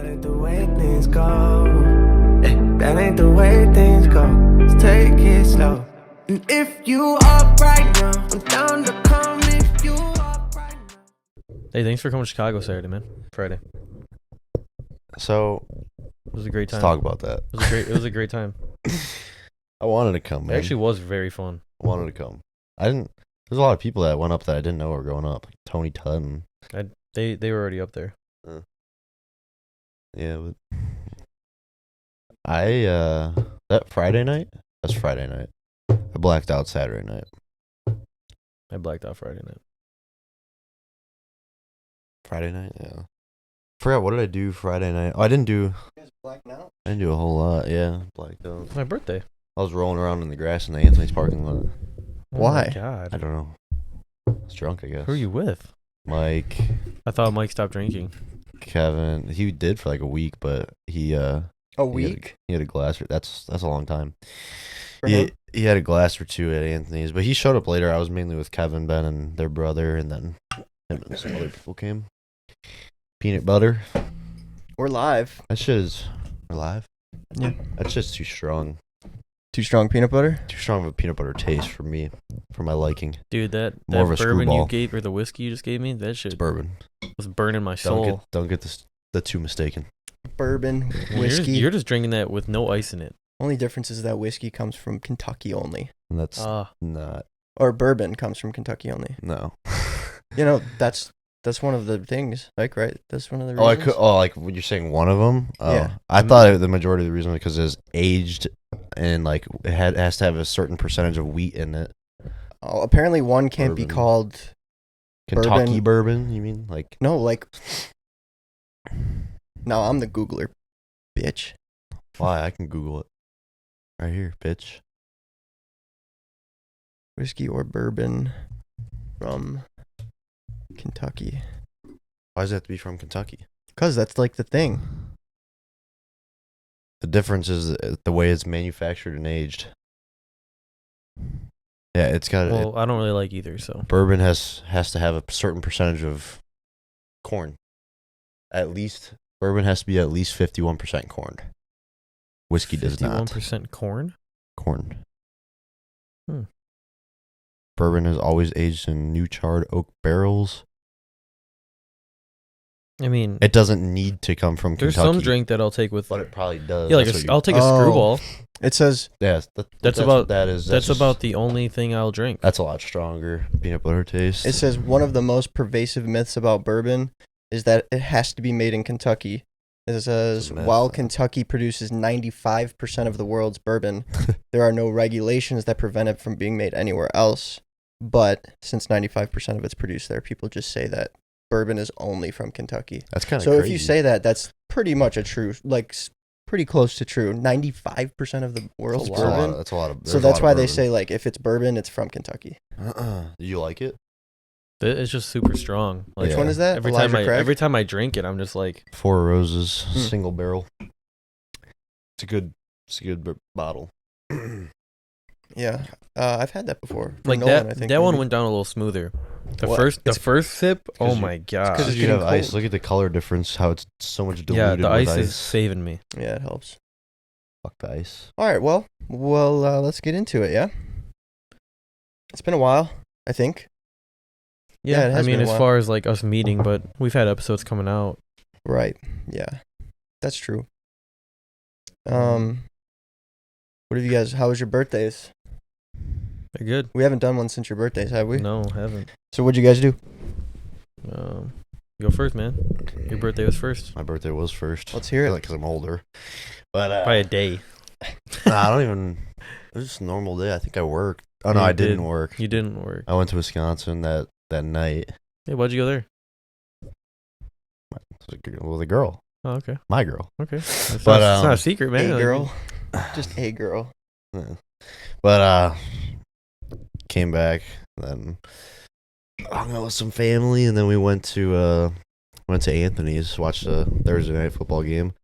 That ain't the way things go. That ain't the way things go. Let's take it slow. And if you up right now, I'm down to come if you up right now. Hey, thanks for coming to Chicago Saturday, man. Friday. So It was a great time. let's talk about that. It was a great time. I wanted to come, It man. actually was very fun. I wanted to come. I didn't. There's a lot of people that went up that I didn't know were going up. Like Tony Tudd. They were already up there. Yeah, but that Friday night. That's Friday night. I blacked out Saturday night. I blacked out Friday night. Friday night, yeah. Forgot what did I do Friday night? Oh, I didn't do. You guys blacked out? I didn't do a whole lot. Yeah, blacked out. It's my birthday. I was rolling around in the grass in the Anthony's parking lot. Why? Oh my God. I don't know. I was drunk, I guess. Who are you with? Mike, I thought Mike stopped drinking. Kevin. He did for like a week, but he A week? He had a glass. That's a long time. For him? He had a glass or two at Anthony's, but he showed up later. I was mainly with Kevin, Ben, and their brother, and then him and some other people came. Peanut butter. We're live. That shit is. We're live? Yeah. That's just too strong. Too strong peanut butter? Too strong of a peanut butter taste for me, for my liking. Dude, that More of a bourbon screwball. you gave, or the whiskey you just gave me, that It's shit bourbon. was burning my soul. Don't get the two mistaken. Bourbon, You're whiskey. just drinking that with no ice in it. Only difference is that whiskey comes from Kentucky only. And that's Ah, not. Or bourbon comes from Kentucky only. No. You know, that's one of the things, like, right? That's one of the Oh, reasons. like when you're saying one of them. Oh, Yeah. I thought the majority of the reason was because it's aged and like it has to have a certain percentage of wheat in it. Oh, apparently one can't be Bourbon. called... Kentucky bourbon, you mean? Like No, like... No, I'm the Googler, bitch. why? I can Google it right here, bitch. Whiskey or bourbon from Kentucky. Why does it have to be from Kentucky? Because that's like the thing. The difference is the way it's manufactured and aged. Yeah, it's got. well, I don't really like either, so. Bourbon has to have a certain percentage of corn. At least bourbon has to be at least 51% corn. Whiskey does not. 51% corn? Corn. Hmm. Bourbon is always aged in new charred oak barrels. I mean, It doesn't need to come from there's Kentucky. some drink that I'll take with. But it probably does. Yeah, like That's what you- I'll take a Oh. screwball. It says... Yeah, That's what about- that is. That's just- about the only thing I'll drink. That's a lot stronger peanut butter taste. It says one of the most pervasive myths about bourbon is that it has to be made in Kentucky. It says, It's a myth. while Kentucky produces 95% of the world's bourbon, there are no regulations that prevent it from being made anywhere else. But since 95% of it's produced there, people just say that bourbon is only from Kentucky. That's kind of So crazy. if you say that, that's pretty much a true, like, pretty close to true. 95% of the world's that's a lot. bourbon. That's a lot of. So there's a that's lot of why they bourbon. say, like, if it's bourbon, it's from Kentucky. Do you like it? It's just super strong. Like, Which one is that? Every Elijah time Craig? every time I drink it, I'm just like, Four Roses Hmm. single barrel. It's a good bottle. Yeah, I've had that before. From like Nolan, that. I think, That one maybe. went down a little smoother. The What? first sip. Oh 'cause you- my god. 'cause it's you have getting ice. cold. Look at the color difference. How it's so much diluted. Yeah, the with ice is saving me. Yeah, it helps. Fuck the ice. All right, well, let's get into it. Yeah, it's been a while. I think. Yeah, it I has mean, been a as while. far as like us meeting, but we've had episodes coming out. Right. Yeah, that's true. What have you guys? How was your birthdays? They're good. We haven't done one since your birthdays, have we? No, haven't. So what'd you guys do? Go first, man. Your birthday was first My birthday was first. Let's hear it. Because I'm older. But by a day. nah, I don't even. It was just a normal day. I think I worked. Oh no, You I didn't did. work. You didn't work. I went to Wisconsin that night. Hey, why'd you go there? With a girl, Oh, okay. my girl. Okay. It's But, not, it's not um, a secret, man. A Like, girl, just a girl. Yeah. But came back, then hung out with some family, and then we went to Anthony's, watched a Thursday night football game,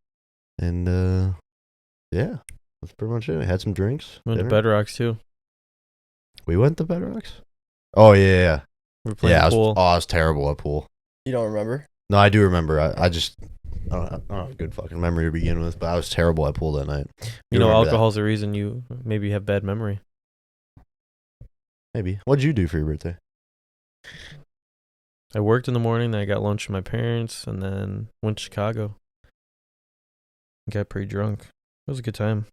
and yeah, that's pretty much it. I had some drinks. Went to dinner. Bedrocks too. We went to Bedrocks. Oh yeah, We were playing yeah. pool. I was terrible at pool. You don't remember? No, I do remember. I just don't have a good fucking memory to begin with, but I was terrible at pool that night. You know, remember that? alcohol's the reason you maybe have bad memory. Maybe. What'd you do for your birthday? I worked in the morning, then I got lunch with my parents, and then went to Chicago. Got pretty drunk. It was a good time.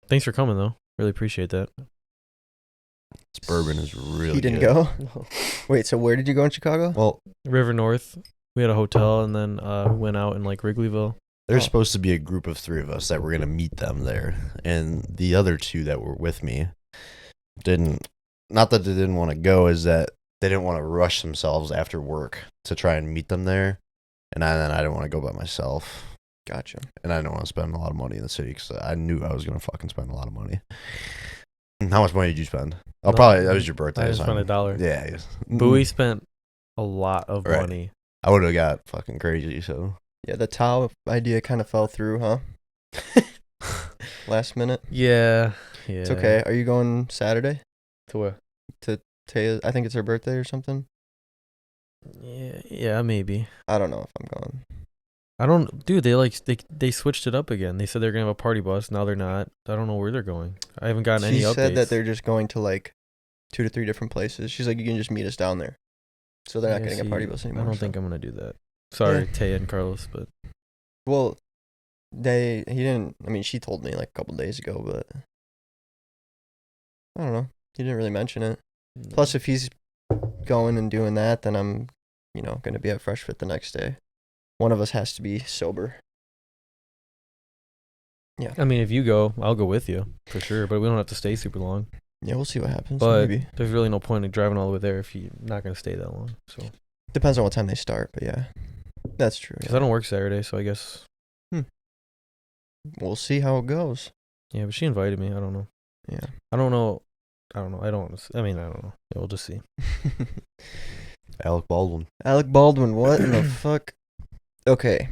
Thanks for coming, though. Really appreciate that. This bourbon is really He didn't good. go? Wait, so where did you go in Chicago? Well, River North. We had a hotel, and then went out in like Wrigleyville. there's supposed to be a group of 3 of us that were going to meet them there. And the other 2 that were with me didn't, not that they didn't want to go, is that they didn't want to rush themselves after work to try and meet them there. And then I didn't want to go by myself. Gotcha. And I didn't want to spend a lot of money in the city because I knew I was going to fucking spend a lot of money. How much money did you spend? Oh, No, probably that was your birthday. I just spent $1. Yeah. Yes. Bowie spent a lot of Right. money. I would have got fucking crazy, so. Yeah, the Tao idea kind of fell through, huh? Last minute. Yeah. It's okay. Are you going Saturday? To where? Taya, I think it's her birthday or something. Yeah, maybe. I don't know if I'm going. I don't, dude. They switched it up again. They said they're gonna have a party bus. Now they're not. I don't know where they're going. I haven't gotten any She updates. said that they're just going to like 2 to 3 different places. She's like, you can just meet us down there. So they're not Yeah, getting a party bus anymore. I don't so. think I'm gonna do that. Sorry, Yeah. Taya and Carlos, but Well, he didn't. I mean, she told me like a couple days ago, but I don't know. He didn't really mention it. Plus, if he's going and doing that, then I'm, going to be at Fresh Fit the next day. One of us has to be sober. Yeah. I mean, if you go, I'll go with you for sure. But we don't have to stay super long. Yeah, we'll see what happens. But Maybe. there's really no point in driving all the way there if you're not gonna stay that long. So Depends on what time they start, but yeah. That's true. because Yeah. I don't work Saturday, so I guess We'll see how it goes. yeah. But she invited me. I don't know. Yeah. I don't know. I don't know. I mean, I don't know. Yeah, we'll just see. Alec Baldwin. Alec Baldwin, what in the fuck? Okay.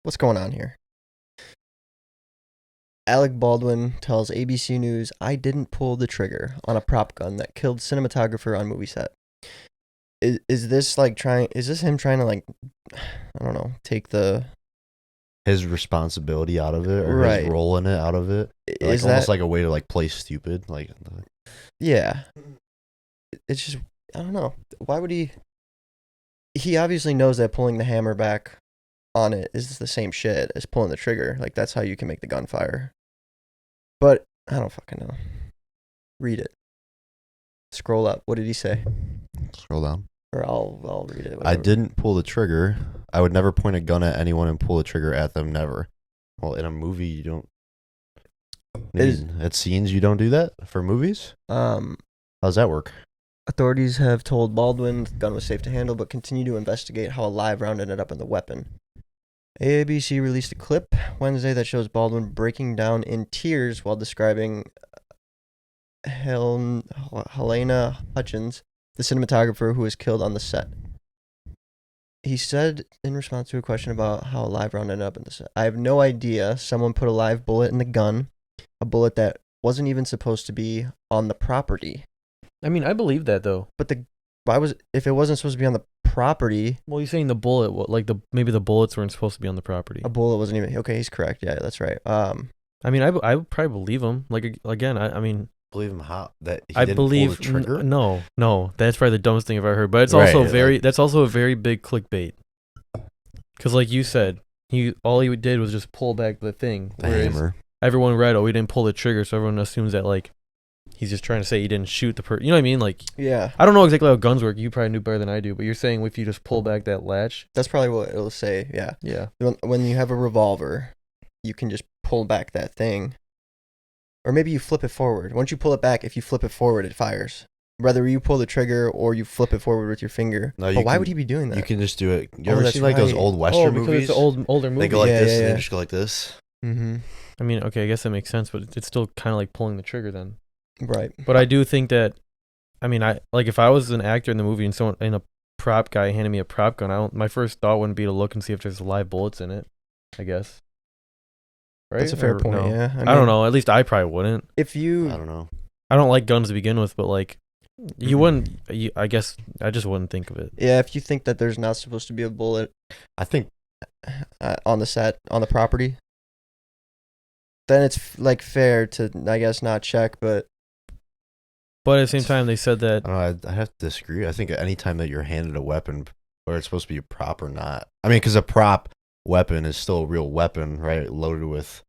What's going on here? Alec Baldwin tells ABC News, I didn't pull the trigger on a prop gun that killed cinematographer on movie set. Is this him trying to like, I don't know, take His responsibility out of it, or Right. his role in it out of it. Like, is almost that, like a way to like play stupid. Like, yeah. It's just, I don't know. Why would he obviously knows that pulling the hammer back on it is the same shit as pulling the trigger. Like, that's how you can make the gun fire. But I don't fucking know. Read it. Scroll up. What did he say? scroll down. Or I'll read it. I whatever. didn't pull the trigger. I would never point a gun at anyone and pull the trigger at them. Never. Well, in a movie, you don't. At scenes, you don't do that for movies. How's that work? Authorities have told Baldwin the gun was safe to handle, but continue to investigate how a live round ended up in the weapon. ABC released a clip Wednesday that shows Baldwin breaking down in tears while describing Helena Hutchins, the cinematographer who was killed on the set. He said in response to a question about how a live round ended up in the set, I have no idea. Someone put a live bullet in the gun, a bullet that wasn't even supposed to be on the property. I mean, I believe that though. But if it wasn't supposed to be on the property, Well, you're saying the bullet, maybe the bullets weren't supposed to be on the property. a bullet wasn't even, okay, he's correct. Yeah, that's right. I mean, I would probably believe him. Like again, I mean, Believe him how that he I didn't believe pull the trigger. no, that's probably the dumbest thing I've ever heard. But it's Right, also like- that's also a very big clickbait. Because like you said, all he did was just pull back the thing. The whereas hammer. everyone read, oh, he didn't pull the trigger, so everyone assumes that like he's just trying to say he didn't shoot the person. You know what I mean? Like yeah, I don't know exactly how guns work. You probably knew better than I do. But you're saying if you just pull back that latch, that's probably what it'll say. Yeah. yeah. When you have a revolver, you can just pull back that thing. Or maybe you flip it forward. Once you pull it back, if you flip it forward, it fires. Whether you pull the trigger or you flip it forward with your finger. No, But why can- would he be doing that? You can just do it. You Oh, ever that's seen like those right. old Western because movies? it's an older movie. They go like Yeah, this yeah, and yeah. they just go like this. Mm-hmm. I mean, okay, I guess that makes sense, but it's still kind of like pulling the trigger then. Right. But I do think that, I mean, if I was an actor in the movie and someone a prop guy handed me a prop gun, my first thought wouldn't be to look and see if there's live bullets in it. I guess. Right? That's a fair Or point. no? Yeah. I don't know. At least I probably wouldn't. If you, I don't know. I don't like guns to begin with, but like, you Mhm. wouldn't. I guess I just wouldn't think of it. yeah, if you think that there's not supposed to be a bullet, I think I on the set, on the property, then it's like fair to, I guess, not check. But at the same time, they said that. I don't know. I have to disagree. I think anytime that you're handed a weapon, whether it's supposed to be a prop or not, I mean, because a prop weapon is still a real weapon, right? Loaded with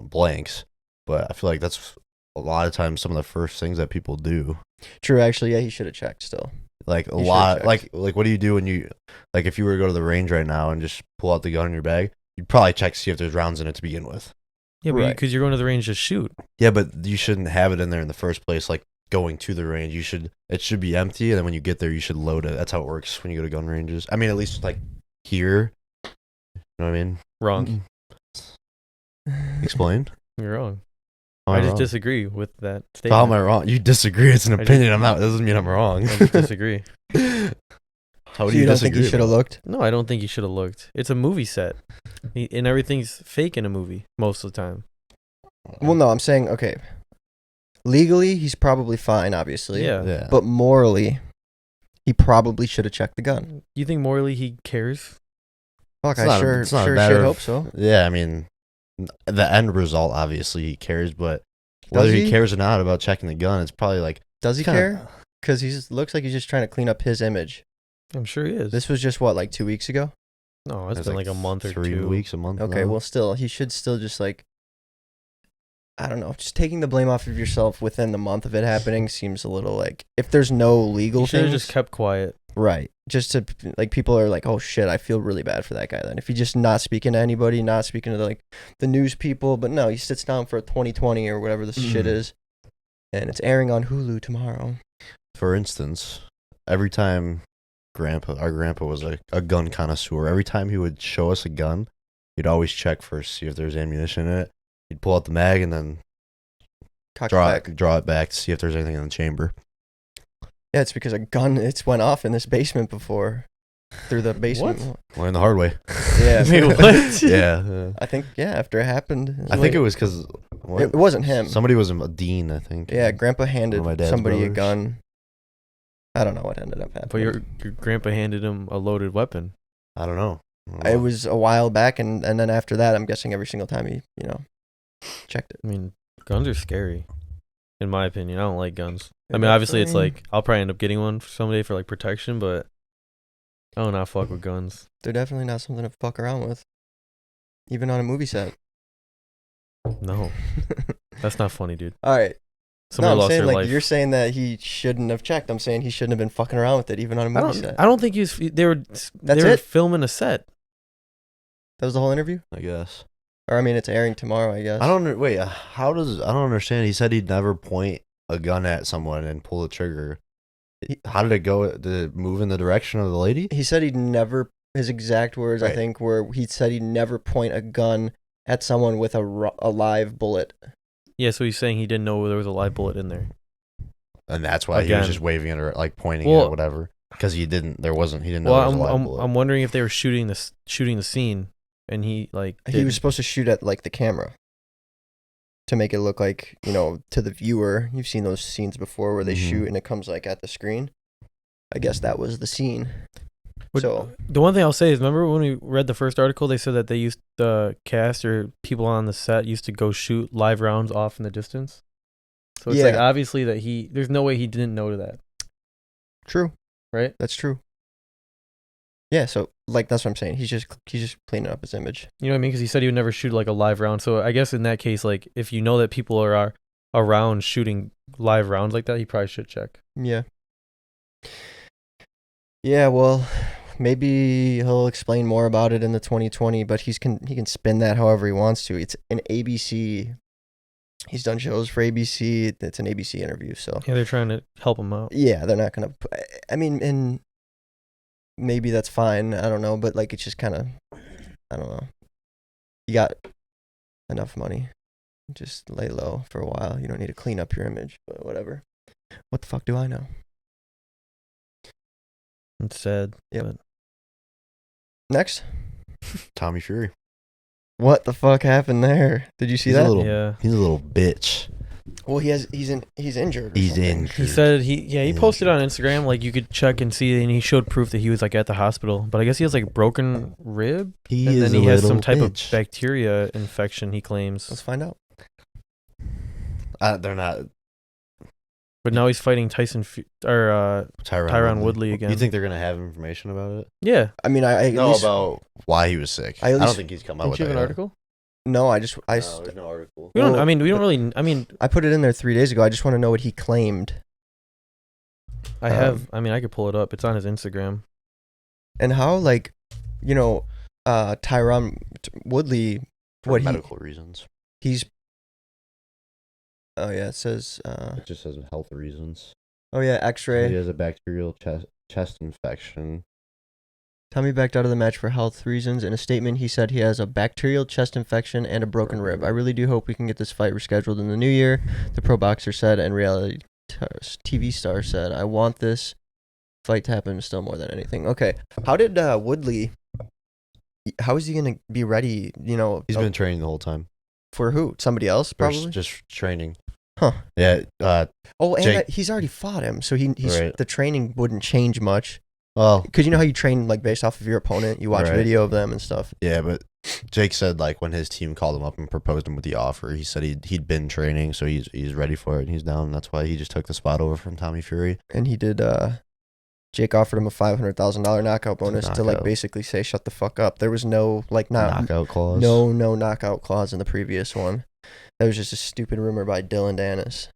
blanks. But I feel like that's a lot of times some of the first things that people do. true, actually, yeah, he should have checked still. Like a You should've lot, checked. like what do you do when you, like if you were to go to the range right now and just pull out the gun in your bag, you'd probably check to see if there's rounds in it to begin with. Yeah, Right. because you're going to the range to shoot. Yeah, but you shouldn't have it in there in the first place. Like going to the range, it should be empty, and then when you get there, you should load it. That's how it works when you go to gun ranges. I mean, at least like here. You know what I mean? Wrong. Explain. You're wrong. How am I just wrong? disagree with that How statement. am I wrong? You disagree. It's an I just- opinion. I'm not. That doesn't mean I'm wrong. I just disagree. How So do you don't disagree? think he should have looked? No, I don't think you should have looked. It's a movie set, and everything's fake in a movie most of the time. Well, no, I'm saying, okay. Legally, he's probably fine, obviously. Yeah. Yeah. But morally, he probably should have checked the gun. You think morally he cares? Fuck, It's I not a- sure it's not a sure matter shit of- hope so. Yeah, I mean, the end result, obviously, he cares, but Does whether he he? cares or not about checking the gun, it's probably like. Does he kinda- care? Because he looks like he's just trying to clean up his image. I'm sure he is. This was just, what, like 2 weeks ago? No, it's It's been like a month or 3 two. weeks, a month. Okay, now. well, still, he should still just, like, I don't know, just taking the blame off of yourself within the month of it happening seems a little, like, if there's no legal You should have things. just kept quiet. Right. Just to, like, people are like, oh shit, I feel really bad for that guy then. If he's just not speaking to anybody, not speaking to, like, the news people, but no, he sits down for 2020 or whatever this shit is, and it's airing on Hulu tomorrow. For instance, every time our grandpa was a gun connoisseur, every time he would show us a gun, he'd always check first, see if there's ammunition in it. He'd pull out the mag and then Cock draw back. it back to see if there's anything in the chamber. Yeah, it's because a gun, it's went off in this basement before. Through the basement. Learn the hard way. Yeah. Wait, what? yeah. I think, yeah, after it happened. I think it was because It wasn't him. Somebody was a dean, I think. Yeah, Grandpa handed One of my dad's somebody a brothers. gun. I don't know what ended up happening. But your grandpa handed him a loaded weapon. I don't know. It was a while back, and then after that, I'm guessing every single time he, checked it. I mean, guns are scary. In my opinion, I don't like guns. I mean, Yeah, obviously, it's fine. like I'll probably end up getting one someday for like protection, but I don't not fuck with guns. They're definitely not something to fuck around with, even on a movie set. No, that's not funny, dude. All right. Somebody I'm lost saying their like life. you're saying that he shouldn't have checked. I'm saying he shouldn't have been fucking around with it, even on a movie set. I don't think he was. They were That's they were it? filming a set. That was the whole interview, I guess. or I mean, it's airing tomorrow, I guess. I don't wait. I don't understand. He said he'd never point a gun at someone and pull the trigger. How did it go? Did it move in the direction of the lady? He said he'd never. His exact words, I Right. think, were he said he'd never point a gun at someone with a live bullet. Yeah, so he's saying he didn't know there was a live bullet in there. And that's why he Again. was just waving it or like pointing it Well- or whatever. Because he didn't. There wasn't. He didn't know Well, there was a live I'm bullet. wondering if they were shooting the scene, and he like He was supposed to shoot at like the camera to make it look like, to the viewer. You've seen those scenes before where they Mhm. shoot and it comes like at the screen. I guess that was the scene. But So the one thing I'll say is, remember when we read the first article, they said that they used the cast or people on the set used to go shoot live rounds off in the distance. So it's like Yeah. obviously that there's no way he didn't know that, true. right? That's true. Yeah, so like that's what I'm saying. He's just cleaning up his image. You know what I mean? Because he said he would never shoot like a live round. So I guess in that case, like if you know that people are around shooting live rounds like that, he probably should check. Yeah. Yeah, well, maybe he'll explain more about it in the 2020, but he can spin that however he wants to. It's an ABC. He's done shows for ABC. It's an ABC interview, so Yeah, they're trying to help him out. yeah, they're not gonna. I mean, and maybe that's fine. I don't know, but like it's just kind of, I don't know. You got enough money, just lay low for a while. You don't need to clean up your image, but whatever. What the fuck do I know? It's sad. Yep. But Next, Tommy Fury. what the fuck happened there? Did you see He's that? a little. yeah. He's a little bitch. Well, he's injured. or He's something. injured. He said he posted on Instagram like you could check and see, and he showed proof that he was like at the hospital. But I guess he has like broken rib, He and is then he a has some little type bitch. of bacteria infection. He claims, Let's find out. They're not but now he's fighting Tyron Woodley again. You think they're gonna have information about it? Yeah. I mean, I at least, about why he was sick. I at I don't least- think he's come out Didn't with you have that an yet. article? no, I No, there's no article. We don't. Well- I mean, we don't really. I mean, I put it in there 3 days ago. I just want to know what he claimed. I have. I mean, I could pull it up. It's on his Instagram. And how, like, Tyron Woodley, For what medical reasons. he's. Oh yeah, it says. It just says health reasons. Oh yeah, He X-ray. has a bacterial chest infection. Tommy backed out of the match for health reasons. In a statement, he said he has a bacterial chest infection and a broken rib. I really do hope we can get this fight rescheduled in the new year, the pro boxer said, and reality TV star said, I want this fight to happen still more than anything. Okay, how did Woodley, how is he going to be ready, He's been training the whole time. for who? Somebody else, Or probably? just training. Huh. Yeah. Oh, and Jake- he's already fought him, so he's Right. the training wouldn't change much. Well, Because you know how you train, like, based off of your opponent? You watch Right. video of them and stuff. yeah, but Jake said like when his team called him up and proposed him with the offer, he said he'd been training, so he's ready for it and he's down. That's why he just took the spot over from Tommy Fury. And he did, Jake offered him a $500,000 knockout bonus to, like, Knockout. basically say, shut the fuck up. There was no, like, Knockout clause. no knockout clause in the previous one. That was just a stupid rumor by Dylan Dennis.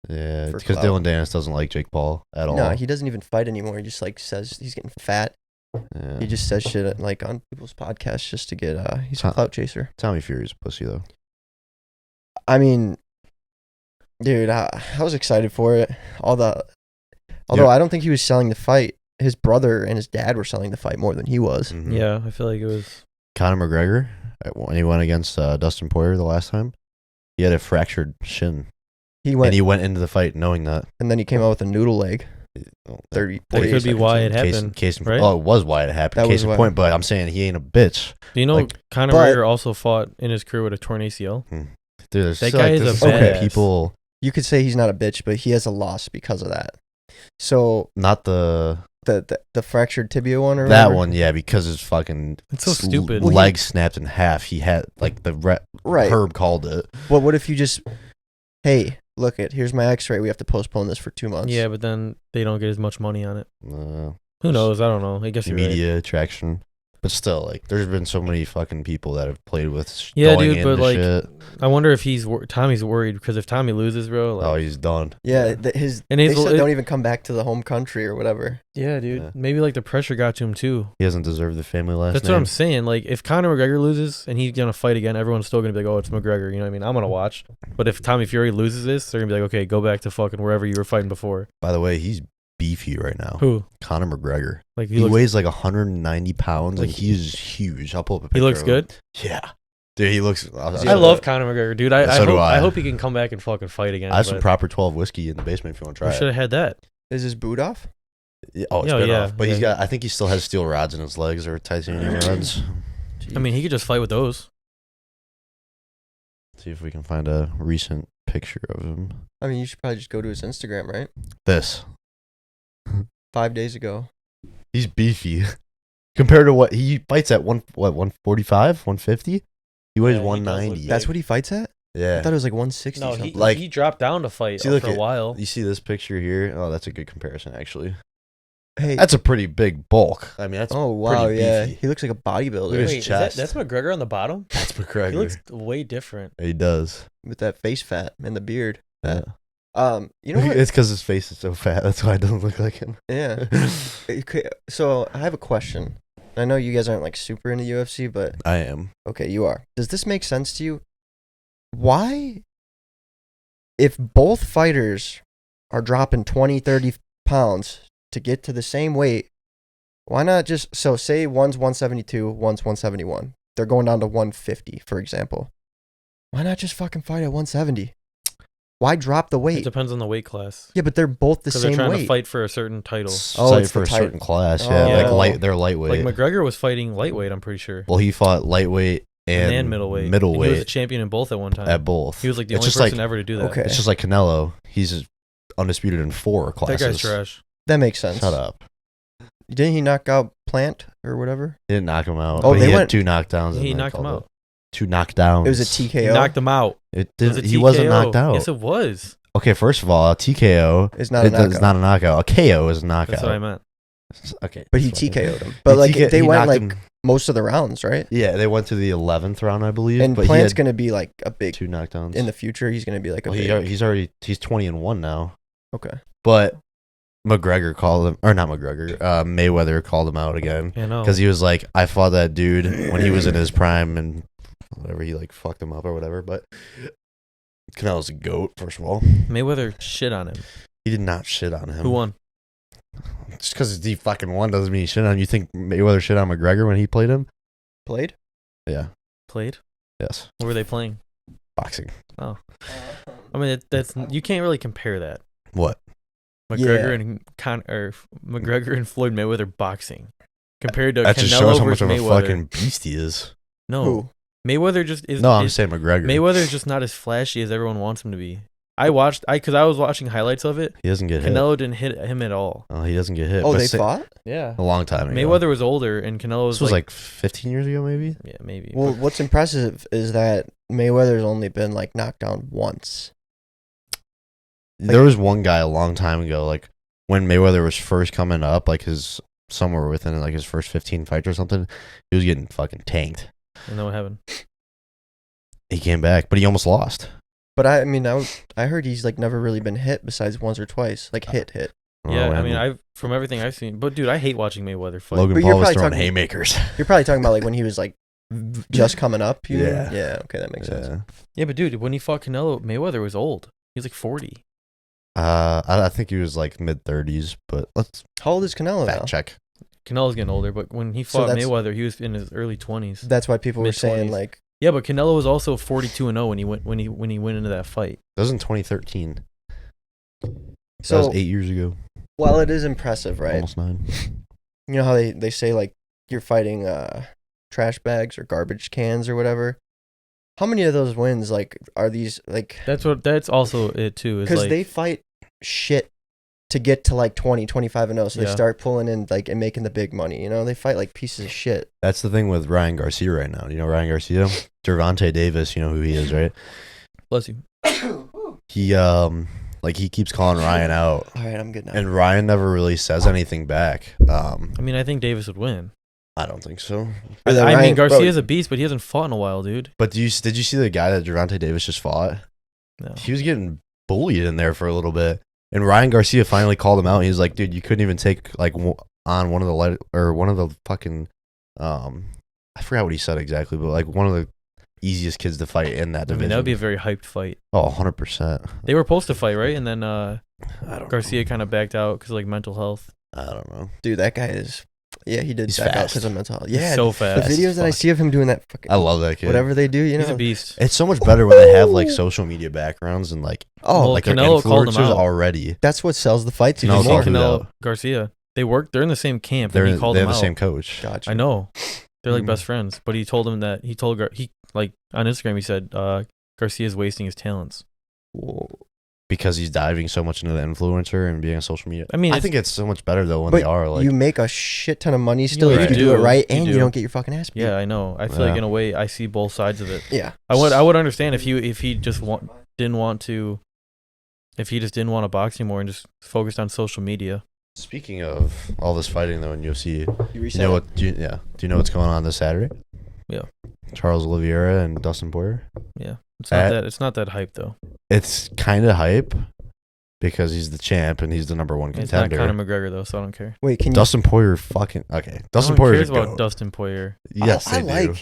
Yeah, for because clout. Dylan Dennis doesn't like Jake Paul at all. No, he doesn't even fight anymore. He just, like, says he's getting fat. Yeah. He just says shit, like, on people's podcasts just to get, he's a Huh. clout chaser. Tommy Fury's a pussy though. I mean, dude, I was excited for it. Although I don't think he was selling the fight. His brother and his dad were selling the fight more than he was. Mhm. Yeah, I feel like it was. Conor McGregor, when he went against Dustin Poirier the last time, he had a fractured shin, He went, and he went into the fight knowing that. and then he came out with a noodle leg. 30, That 48 could be seconds why in. it happened. Case in right? Oh, it was why it happened. That Case was in why. point, but I'm saying he ain't a bitch. Do you know Like- Conor but- McGregor also fought in his career with a torn ACL? Dude, there's That so, guy like, is there's a so many badass. people. You could say he's not a bitch, but he has a loss because of that. So Not the the fractured tibia one or that whatever? one, yeah, because his fucking It's so stupid. leg snapped in half. He had like Right. Herb called it. But what if you just, hey, look here's my X-ray. We have to postpone this for 2 months. Yeah, but then they don't get as much money on it. Uh, Who knows? I don't know. I guess you're right. media attraction, but still, like, there's been so many fucking people that have played with. Yeah, going dude, but, into like, shit. I wonder if Tommy's worried because if Tommy loses, bro, like, Oh, he's done. Yeah. and They he's said don't even come back to the home country or whatever. yeah, dude. Yeah. Maybe like the pressure got to him too. He doesn't deserve the family last That's name. what I'm saying. Like if Conor McGregor loses and he's gonna fight again, everyone's still gonna be like, oh, it's McGregor. You know what I mean? I'm gonna watch. But if Tommy Fury loses this, they're gonna be like, okay, go back to fucking wherever you were fighting before. By the way, he's beefy right now. Who? Conor McGregor. Like He looks, weighs like 190 pounds. Like, Like, he's huge. I'll pull up a he picture. looks of him. good. Yeah. Dude, he looks. I love Conor McGregor, dude. I So do hope, I. I hope he can come back and fucking fight again. I have some but proper 12 whiskey in the basement if you want to we try should it. have had that. Is his boot off? Yeah, oh, it's Yeah, been yeah, off. But he's yeah. got. I think he still has steel rods in his legs or titanium rods. I mean, he could just fight with those. See if we can find a recent picture of him. I mean, you should probably just go to his Instagram, right? This. 5 days ago. He's beefy. Compared to what he fights at 145, 150? He weighs Yeah, he does look 190. big. That's what he fights at? I Yeah. thought it was like 160 No, something. Like- he dropped down to fight See, look for a at- while. You see this picture here? Oh, that's a good comparison, actually. Hey. That's a pretty big bulk. I mean, that's Oh, wow, pretty yeah. beefy. He looks like a bodybuilder Look at his Wait, chest. that's McGregor on the bottom? That's McGregor. He looks way different. He does. with that face fat and the beard. Yeah. You know what? It's because his face is so fat. That's why it doesn't look like him. Yeah. Okay, so I have a question. I know you guys aren't like super into UFC, but I am. okay, you are. Does this make sense to you? Why, if both fighters are dropping 20, 30 pounds to get to the same weight, why not just, so say one's 172, one's 171. They're going down to 150, for example. Why not just fucking fight at 170? Why drop the It weight? depends on the weight class. Yeah, but they're both the Because they're same trying weight. to fight for a certain title. Oh, Fight it's for the a certain title. class. Oh. Yeah, Yeah. they're lightweight. Like McGregor was fighting lightweight, I'm pretty sure. Well, he fought lightweight and middleweight. And he was a champion in both at one time. At both. He was like the only person ever to do that. Okay. It's just like Canelo. He's undisputed in 4 classes. That guy's trash. That makes sense. Shut up. Didn't he knock out Plant or whatever? He didn't knock him out. Oh, but they he had went- 2 knockdowns. He and they knocked him called out. it 2 knockdowns. It was a TKO. He knocked him out. It It was didn't, a he wasn't TKO. knocked out. Yes, it was. Okay, first of all, a TKO It's not a knockout. is not a knockout. A KO is a knockout. That's what I meant. Okay. But he fucking- TKO'd him. But He like TK they he went knocked like him- most of the rounds, right? Yeah, they went to the 11th round, I believe. And but Plant's he had gonna be like a big 2 knockdowns. in the future. He's gonna be like a well, big. he's 20-1 now. Okay. But McGregor called him, or not McGregor, Mayweather called him out again. Yeah, no. Because he was like, I fought that dude when he was in his prime and whatever, he like fucked him up or whatever. But Canelo's a goat, first of all. Mayweather shit on him. He did not shit on him. Who won? Just because he fucking won doesn't mean he shit on him. You think Mayweather shit on McGregor when he played him? Played. Yeah. Played? Yes. What were they playing? Boxing. I mean, that's you can't really compare that. What? McGregor and McGregor and Floyd Mayweather boxing compared to That Canelo just shows how much versus of a Mayweather. fucking beast he is. No, Who? Mayweather just is. No, I'm is, saying McGregor. Mayweather is just not as flashy as everyone wants him to be. I was watching highlights of it. He doesn't get hit. Canelo didn't hit him at all. Oh, he doesn't get hit. Oh, But they fought. Yeah, a long time ago. Mayweather was older and Canelo was This was like 15 years ago, maybe. yeah, maybe. Well, what's impressive is that Mayweather's only been like knocked down once. There was one guy a long time ago, like when Mayweather was first coming up, like his somewhere within like his first 15 fights or something, he was getting fucking tanked. And then what happened? He came back, but he almost lost. But I mean, I heard he's like never really been hit besides once or twice. Like hit. don't know Yeah, what I mean, happened. from everything I've seen, but dude, I hate watching Mayweather fight. Logan But you're Paul was probably throwing talking- haymakers. You're probably talking about like when he was like just coming up. You mean? Yeah. Yeah. Okay, that makes sense. Yeah. Yeah, but dude, when he fought Canelo, Mayweather was old. He was like 40. I think he was like mid 30s, but let's How old is Canelo now? fact check. Canelo's getting older, but when he So fought that's- Mayweather, he was in his early 20s. That's why people were saying Mid-20s. like, Yeah, but Canelo was also 42-0 when he went into that fight. That was in 2013. That so was 8 years ago. while it is impressive, right? Almost 9. You know how they say like you're fighting trash bags or garbage cans or whatever. How many of those wins like are these like? That's also it too. Is Because like they fight shit to get to like 20, 25 and 0, so they Yeah. start pulling in like and making the big money. You know, they fight like pieces of shit. That's the thing with Ryan Garcia right now. You know Ryan Garcia? Gervonta Davis, you know who he is, right? bless you. He like he keeps calling Ryan out. All right, I'm good now. And Ryan never really says anything back. I mean, I think Davis would win. I don't think so. But then I mean, Ryan- Garcia's a beast, but he hasn't fought in a while, dude. But did you see the guy that Gervonta Davis just fought? No. He was getting bullied in there for a little bit, and Ryan Garcia finally called him out. He was like, "Dude, you couldn't even take like on one of the fucking I forgot what he said exactly, but like one of the easiest kids to fight in that I division." mean, that would be a very hyped fight. Oh, 100%. They were supposed to fight, right? And then I don't Garcia kind of backed out because like mental health. know. I don't know. Dude, that guy is. Yeah, he did He's back out fast. because of mental health. He's Yeah, so the fast. videos that I Fuck. see of him doing that fucking I love that kid. whatever they do, you know. He's a beast. It's so much better when they have like social media backgrounds and like Oh, like they're Canelo called him influencers out. already. that's what sells the fights even No, You more. see Canelo. Canelo Garcia. They're in the same camp. They're and he called they him have the out. same coach. Gotcha. I know. They're like Mhm. best friends. But he told him that he like on Instagram he said Garcia's wasting his talents. Because he's diving so much into the influencer and being on social media. I mean, I think it's so much better though when But they are like you make a shit ton of money still Yeah, if you you do it do. right You and you do. don't get your fucking ass beat. Yeah, I know. I feel like Yeah. in a way I see both sides of it. Yeah. I would understand if he just didn't want to box anymore and just focused on social media. Speaking of all this fighting though in UFC, You you know what? Do you know what's going on this Saturday? Yeah. Charles Oliveira and Dustin Poirier. Yeah. It's not that hype though. It's kind of hype because he's the champ and he's the number one It's not contender. Conor McGregor though, so I don't care. Wait, can you? Dustin Poirier fucking okay. Dustin No one Poirier's cares a about goat. Dustin Poirier. Yes, I they do.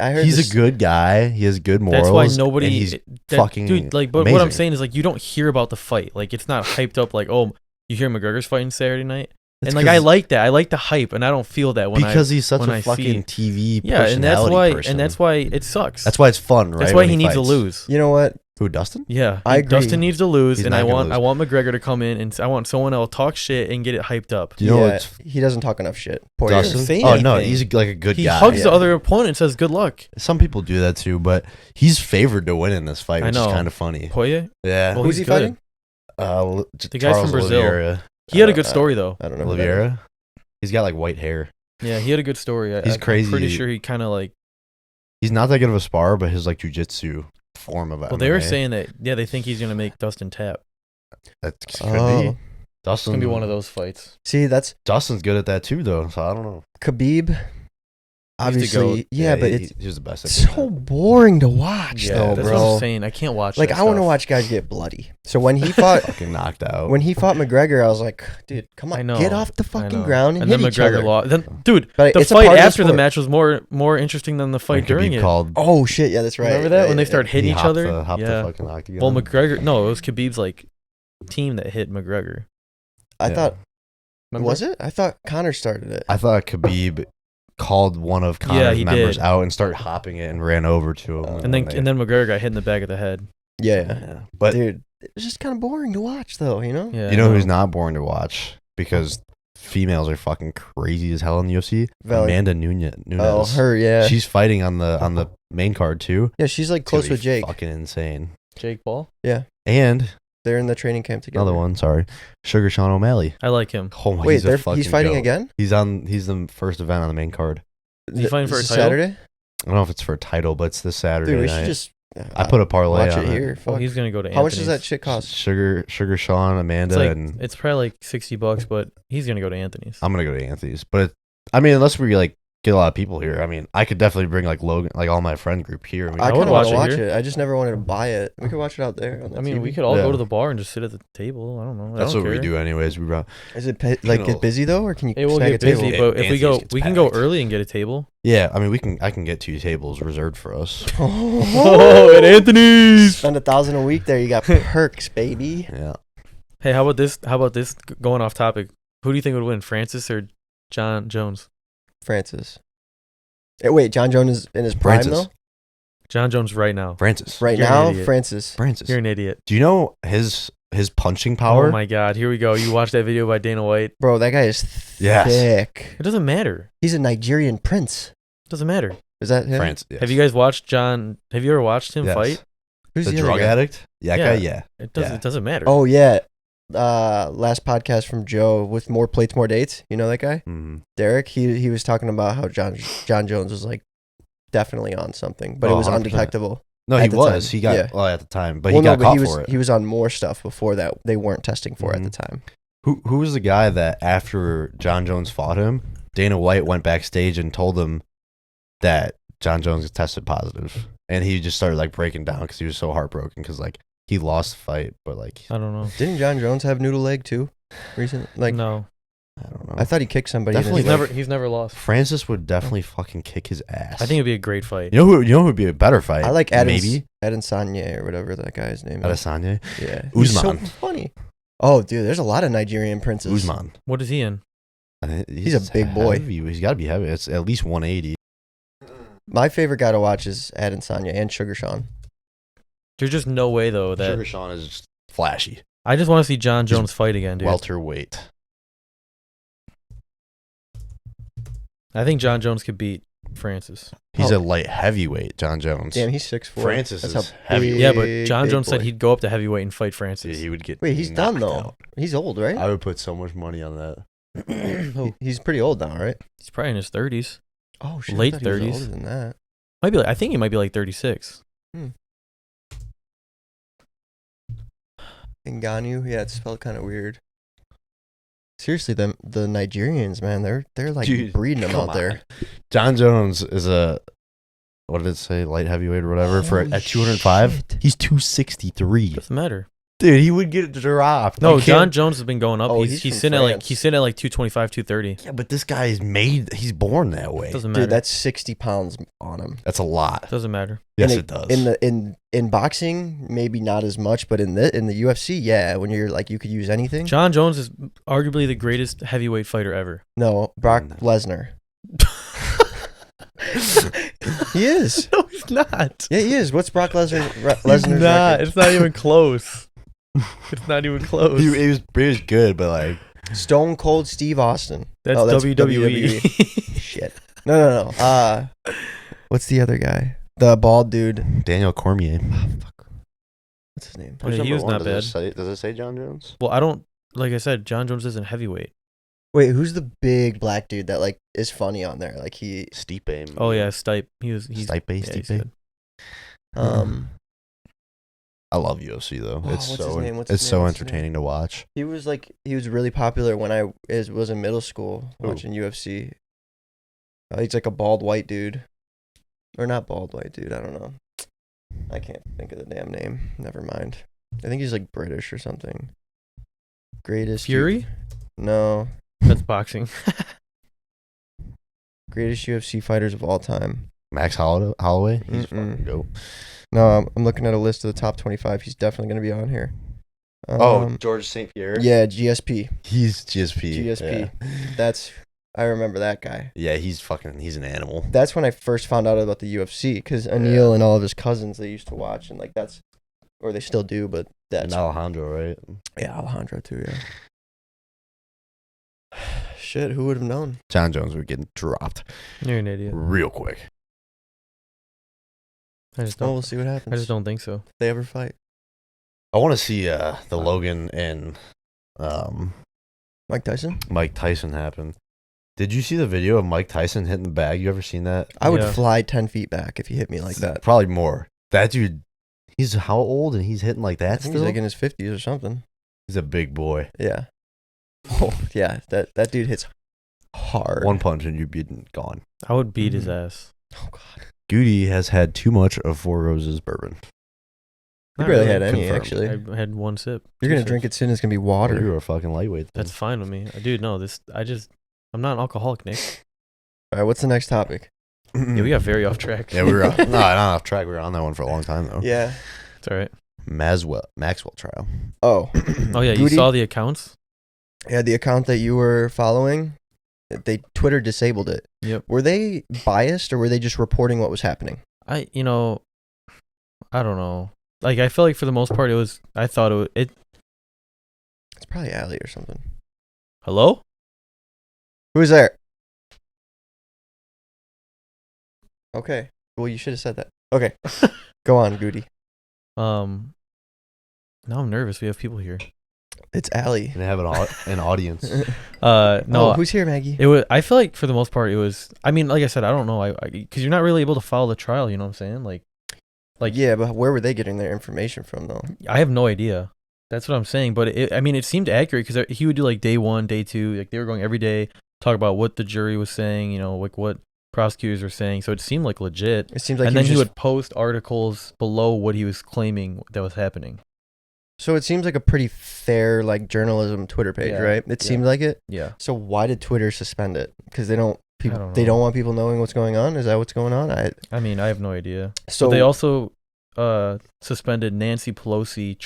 I heard He's this, a good guy. He has good morals. That's why nobody. and he's that- fucking dude. Like, but what I'm amazing. saying is like you don't hear about the fight. Like it's not hyped up. Like oh, you hear McGregor's fighting Saturday night, It's and like I 'cause- like that. I like the hype, and I don't feel that when because he's such when a I fucking see- TV yeah, and that's personality why person. and that's why it sucks. That's why it's fun, right? That's why when he needs to fights. lose. You know what? Who, Dustin? Yeah, I agree. Dustin needs to lose, He's and not I gonna want lose. I want McGregor to come in, and I want someone else talk shit and get it hyped up. Do you know yeah, what's he doesn't talk enough shit. Poirier. Dustin? say Oh no, anything. he's like a good He guy. hugs the Yeah. other opponent and says good luck. Some people do that too, but he's favored to win in this fight, I which is know. kind of funny. Poirier, Yeah. Well, Who's he's he good. fighting? The guy's from Brazil. Oliveira. he had a good story though. I don't know. who that is. Oliveira. He's got like white hair. Yeah, he had a good story. He's I'm crazy. pretty sure he kind of like. He's not that good of a spar, but his like jujitsu form of it. Well, they were saying that they think he's gonna make Dustin tap. that could Oh. be. It's Dustin gonna be one of those fights. See, that's Dustin's good at that too, though. So I don't know. Khabib. Obviously, yeah, but it's he's the best. At so boring to watch, Yeah, though, that's what I'm bro. saying. I can't watch. Like, that I want to stuff. watch guys get bloody. So when he fought, fucking knocked out. when he fought McGregor, I was like, dude, come I on, know, get off the I fucking know. ground and, And hit then each McGregor other. lost. Then, dude, But the it's a fight part of the after the sport. match was more interesting than the fight during it. Called. Oh shit, yeah, that's right. Remember that Yeah, when yeah, they started hitting He each hopped other? The, hopped yeah. the fucking octagon. Well, McGregor. No, it was Khabib's like team that hit McGregor. I Yeah. thought Remember? was it? I thought Connor started it. I thought Khabib called one of Connor's he members did. out and started hopping it and ran over to him. And then McGregor got hit in the back of the head. Yeah, yeah. But dude, it was just kind of boring to watch, though. You know? Yeah, you know I who's not boring to watch because females are fucking crazy as hell in the UFC? Valen- Amanda Nunes. Oh, her, yeah, She's fighting on the main card too. yeah, she's like It's gonna close be with Jake. Fucking insane. Jake Paul. And They're in the training camp together. another one, sorry, Sugar Sean O'Malley. I like him. Oh my, Wait, he's a he's fighting goat. again? He's the first event on the main card. Is he fighting for a This title? Saturday? I don't know if it's for a title, but it's this Saturday Dude, we night. should just. I put a parlay watch on it here. Well, Fuck. he's gonna go to. How much does Anthony's. that shit cost? Sugar Sean, It's Amanda, like and it's probably like $60, but he's gonna go to Anthony's. I'm gonna go to Anthony's. But I mean, unless we like get a lot of people here, I mean, I could definitely bring like Logan, like all my friend group here. I would kind of watch want to it watch here. it. I just never wanted to buy it. We could watch it out there. On the I mean, TV. we could all Yeah. go to the bar and just sit at the table. I don't know. That's I don't what we care. do anyways. We brought. Is it like get busy though, or can you? It will snag get a table? busy, table. but if we Anthony's go, gets we can go packed. early and get a table. Yeah, I mean, I can get 2 tables reserved for us. Oh, at Anthony's. Spend $1,000 a week there. You got perks, baby. Yeah, Hey, how about this? How about this? Going off topic, who do you think would win, Francis or John Jones? Francis. Wait, John Jones is in his prime Francis. though. John Jones right now. Francis. Right You're an now, idiot. Francis. Francis. You're an idiot. Do you know his punching power? Oh my God! Here we go. You watched that video by Dana White. Bro, that guy is Yes. thick. It doesn't matter. He's a Nigerian prince. It doesn't matter. Is that him? Francis. Yes. Have you guys watched John? Have you ever watched him Yes. fight? Who's the other drug guy? addict? Yeah, that Yeah. guy. Yeah. It doesn't. Yeah. It doesn't matter. Oh yeah. Last podcast from Joe with more plates, more dates. You know that guy, Mhm. Derek. He was talking about how John Jones was like definitely on something, but Oh, it was 100%. undetectable. No, At he the was. time. He got Yeah. well at the time, but Well, he got caught he was for it. he was on more stuff before that they weren't testing for at the Mhm. time. Who was the guy that after John Jones fought him, Dana White went backstage and told him that John Jones had tested positive, and he just started like breaking down because he was so heartbroken because like he lost the fight, but like I don't know. Didn't John Jones have noodle leg too? Recently, like No, I don't know. I thought he kicked somebody. Definitely in his leg. he's never lost. Francis would definitely fucking kick his ass. I think it'd be a great fight. you know who would be a better fight. I like maybe Adesanya or whatever that guy's name is. Adesanya, Yeah, he's so Usman. funny. Oh, dude, there's a lot of Nigerian princes. Usman. What is he in? I think He's a big boy. heavy. He's got to be heavy. It's at least 180. My favorite guy to watch is Adesanya and Sugar Sean. There's just no way though that Sugar Sean is just flashy. I just want to see John Jones fight again, dude. Welterweight. I think John Jones could beat Francis. He's Oh. a light heavyweight, John Jones. Damn, he's 6'4". Francis That's is a heavy. Yeah, but big, John big Jones said boy. he'd go up to heavyweight and fight Yeah, Francis. he would get. Wait, he's done knocked though. out. He's old, right? I would put so much money on that. He's pretty old now, right? He's probably in his 30s. Oh shit, Late I thought he was 30s. older than that. Might be. I think he might be like 36. Ngannou, yeah, it's spelled kind of weird. Seriously, the Nigerians, man, they're like Dude, breeding them come out there. on. John Jones is a what did it say? Light heavyweight or whatever for Holy at 205. shit. He's 263. Doesn't matter. Dude, he would get dropped. No, You John can't- Jones has been going up. Oh, he's he's sitting from at like France. 225, 230. Yeah, but this guy is made. He's born that way. Doesn't matter. Dude, that's 60 pounds on him. That's a lot. Doesn't matter. Yes, In it does. In boxing, maybe not as much, but in the UFC, yeah, when you're like you could use anything. John Jones is arguably the greatest heavyweight fighter ever. No, Brock No. Lesnar. He is. No, he's He's not. Yeah, he is. What's Brock Lesnar's He's not. record? It's not even close. It's not even close. He was good, but like Stone Cold Steve Austin. That's, Oh, that's WWE. Shit. No. What's the other guy? The bald dude. Daniel Cormier. Oh, fuck. What's his name? Oh, yeah, he was not bad. Does it say John Jones? Well, I don't. Like I said, John Jones isn't heavyweight. Wait, who's the big black dude that like is funny on there? Like Stipe. Oh yeah, Stipe. He's Stipe. yeah, he's Stipe. good. I love UFC though. Oh, It's what's so his name? What's it's his so name? entertaining to watch. he was really popular when I was in middle school Who? watching UFC. He's like a bald white dude, or not bald white dude. I don't know. I can't think of the damn name. Never mind. I think he's like British or something. Greatest Fury? No. That's boxing. Greatest UFC fighters of all time. Max Holloway. He's Mm-mm. fucking dope. No, I'm looking at a list of the top 25. He's definitely going to be on here. George St. Pierre. Yeah, GSP. He's GSP. GSP. Yeah. I remember that guy. Yeah, he's an animal. That's when I first found out about the UFC because Anil and all of his cousins, they used to watch, and like or they still do, but that's And Alejandro, right? yeah, Alejandro too. Yeah. Shit, who would have known? John Jones would get dropped You're an idiot. real quick. I just Oh, don't. we'll see what happens. I just don't think so. If they ever fight. I want to see the Logan and Mike Tyson? Mike Tyson happen. Did you see the video of Mike Tyson hitting the bag? You ever seen that? I would Yeah. fly 10 feet back if he hit me like that. Probably more. That dude, he's how old and he's hitting like I that think still? he's like in his 50s or something. He's a big boy. Yeah. Oh, yeah. That dude hits hard. One punch and you'd be gone. I would beat his Mhm. ass. Oh, God. Goody has had too much of Four Roses bourbon. You Not barely really. had any, Confirmed. actually. I had one sip. You're two going to sips. drink it soon. It's going to be You water. were a fucking lightweight. Then. That's fine with me. Dude, no, I'm not an alcoholic, Nick. All right, what's the next topic? Yeah, we got very off track. Yeah, we were not off track. We were on that one for a long time though. Yeah. It's all right. Maxwell trial. Oh. Oh yeah, you Goody? saw the accounts? Yeah, the account that you were following, Twitter disabled it. Yep. Were they biased or were they just reporting what was happening? I don't know. Like I feel like for the most part I thought it It's probably Allie or something. Hello? Who's there? Okay. Well, you should have said that. Okay. Go on, Goody. Now I'm nervous. We have people here. It's Allie. And have an audience. No, Oh, who's here, Maggie? it was. I feel like for the most part, it was. I mean, like I said, I don't know. Because you're not really able to follow the trial. You know what I'm saying? Like, Yeah, but where were they getting their information from, though? I have no idea. That's what I'm saying. But it seemed accurate because he would do like day 1, day 2. Like they were going every day, talk about what the jury was saying. You know, like what prosecutors were saying. So it seemed like legit. It seems like And then he just, would post articles below what he was claiming that was happening. So it seems like a pretty fair, like, journalism Twitter page, Yeah, right? It seemed like it. Yeah. So why did Twitter suspend it? Because they don't don't know. don't want people knowing what's going on. Is that what's going on? I mean, I have no idea. So But they also suspended Nancy Pelosi.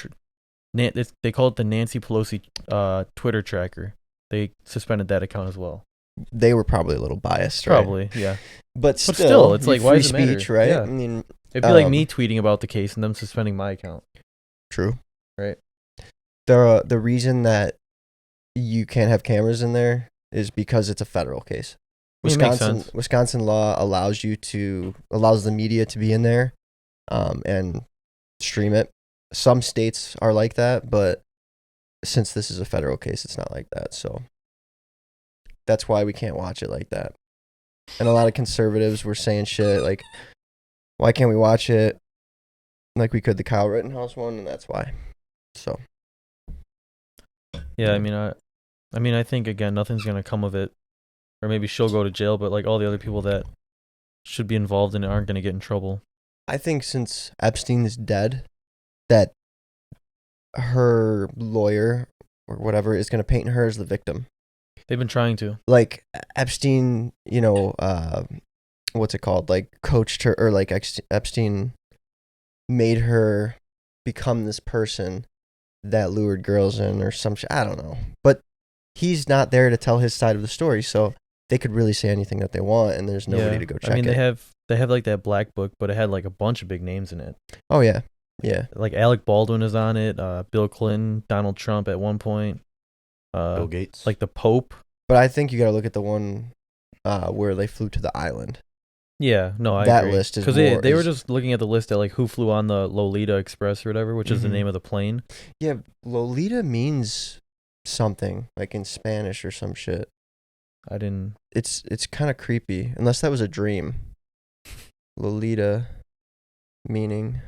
They call it the Nancy Pelosi Twitter tracker. They suspended that account as well. they were probably a little biased, right? Probably, yeah. But still, still, it's like, free why does it matter? speech, right? Yeah. I mean, It'd be like Um, me tweeting about the case and them suspending my account. true. Right. The reason that you can't have cameras in there is because it's a federal case. It makes sense. Wisconsin law allows the media to be in there, and stream it. Some states are like that, but since this is a federal case, it's not like that. So that's why we can't watch it like that. And a lot of conservatives were saying shit like, why can't we watch it like we could the Kyle Rittenhouse one? And that's why. So Yeah, I mean, I think again, nothing's gonna come of it, or maybe she'll go to jail, but like all the other people that should be involved in it aren't gonna get in trouble. I think since Epstein is dead, that her lawyer or whatever is going to paint her as the victim. They've been trying to. Like Epstein, what's it called? Like coached her, or like Epstein made her become this person that lured girls in or some shit. I don't know. But he's not there to tell his side of the story. So they could really say anything that they want, and there's nobody to go check I mean, it. they have like that black book, but it had like a bunch of big names in it. Oh yeah, yeah. Like Alec Baldwin is on it. Bill Clinton, Donald Trump at one point. Bill Gates. Like the Pope. But I think you got to look at the one where they flew to the island. Yeah, no, I that agree. list is because more, they were just looking at the list at like who flew on the Lolita Express or whatever, which is the name of the plane. Yeah, Lolita means something like in Spanish or some shit. I didn't. It's kind of creepy, unless that was a dream. Lolita meaning.